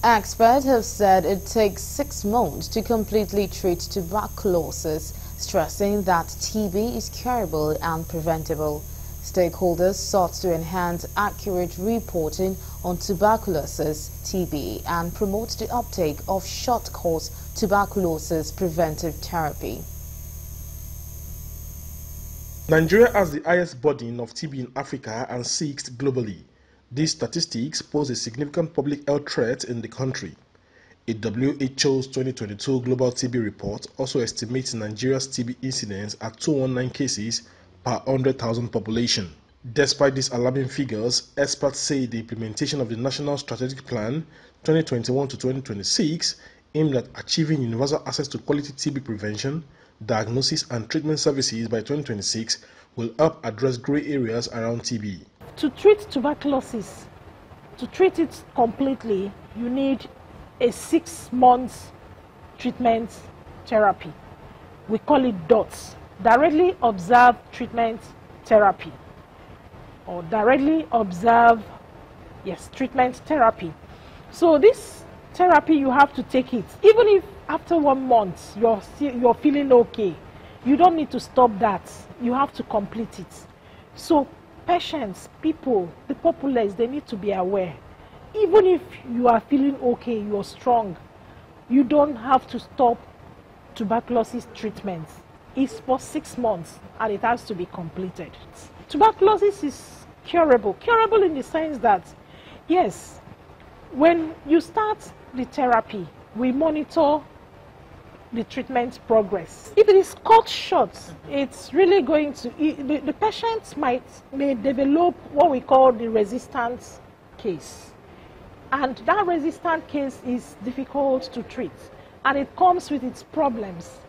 Experts have said it takes 6 months to completely treat tuberculosis, stressing that TB is curable and preventable. Stakeholders sought to enhance accurate reporting on tuberculosis, TB, and promote the uptake of short-course tuberculosis preventive therapy. Nigeria has the highest burden of TB in Africa and 6th globally. These statistics pose a significant public health threat in the country. A WHO's 2022 Global TB report also estimates Nigeria's TB incidence at 219 cases per 100,000 population. Despite these alarming figures, experts say the implementation of the National Strategic Plan 2021 to 2026, aimed at achieving universal access to quality TB prevention, diagnosis and treatment services by 2026 will help address grey areas around TB. To treat tuberculosis, to treat it completely, you need a 6-month treatment therapy. We call it DOTS, directly observed treatment therapy, or directly observed, treatment therapy. So this therapy, you have to take it. Even if after 1 month you're feeling okay, you don't need to stop that. You have to complete it. So patients, people, the populace, they need to be aware. Even if you are feeling okay, you're strong, you don't have to stop tuberculosis treatment. It's for 6 months and it has to be completed. Tuberculosis is curable. Curable in the sense that, yes, when you start the therapy, we monitor the treatment progress. If it is cut short, it's really going to, the patient may develop what we call the resistance case. And that resistant case is difficult to treat. And it comes with its problems,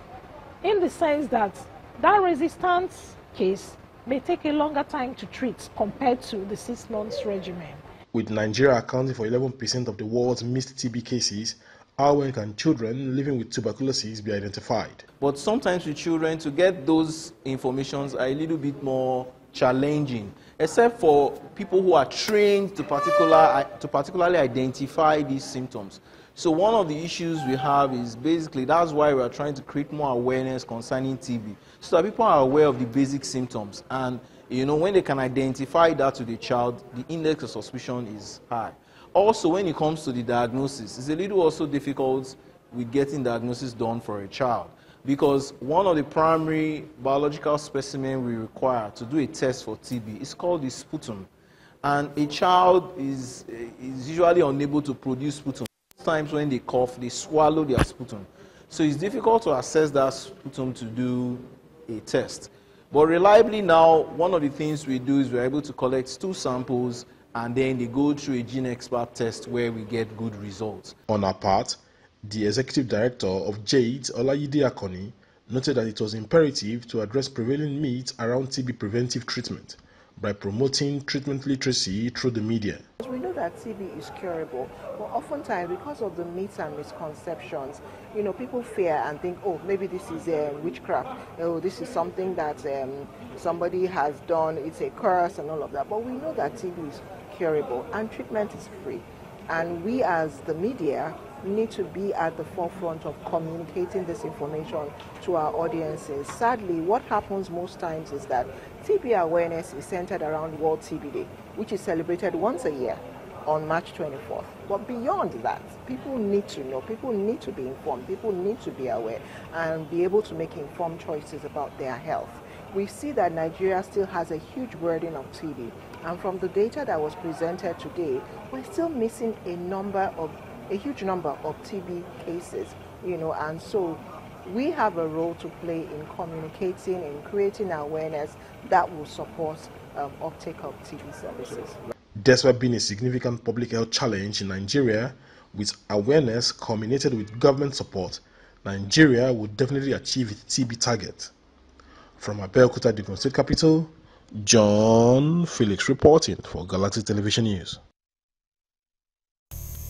in the sense that that resistance case may take a longer time to treat compared to the 6 months regimen. With Nigeria accounting for 11% of the world's missed TB cases, how well can children living with tuberculosis be identified? But sometimes with children, to get those informations are a little bit more challenging, except for people who are trained to particularly identify these symptoms. So one of the issues we have is basically, that's why we are trying to create more awareness concerning TB, so that people are aware of the basic symptoms. And when they can identify that to the child, the index of suspicion is high. Also, when it comes to the diagnosis, it's a little also difficult with getting diagnosis done for a child, because one of the primary biological specimens we require to do a test for TB is called the sputum. And a child is usually unable to produce sputum. Sometimes when they cough, they swallow their sputum. So it's difficult to assess that sputum to do a test. But reliably now, one of the things we do is we're able to collect stool samples, and then they go through a gene expert test where we get good results. On her part, the executive director of JADE, Olayide Akoni, noted that it was imperative to address prevailing myths around TB preventive treatment by promoting treatment literacy through the media. We know that TB is curable, but oftentimes because of the myths and misconceptions, people fear and think, oh, maybe this is witchcraft, oh, this is something that somebody has done, it's a curse and all of that. But we know that TB is curable and treatment is free. And we as the media need to be at the forefront of communicating this information to our audiences. Sadly, what happens most times is that TB awareness is centered around World TB Day, which is celebrated once a year on March 24th. But beyond that, people need to know, people need to be informed, people need to be aware and be able to make informed choices about their health. We see that Nigeria still has a huge burden of TB, and from the data that was presented today, we're still missing a huge number of TB cases, and so we have a role to play in communicating and creating awareness that will support uptake of TB services. Despite being a significant public health challenge in Nigeria, with awareness culminated with government support, Nigeria would definitely achieve its TB target. From Abeokuta, the state capital, John Felix reporting for Galactic Television News.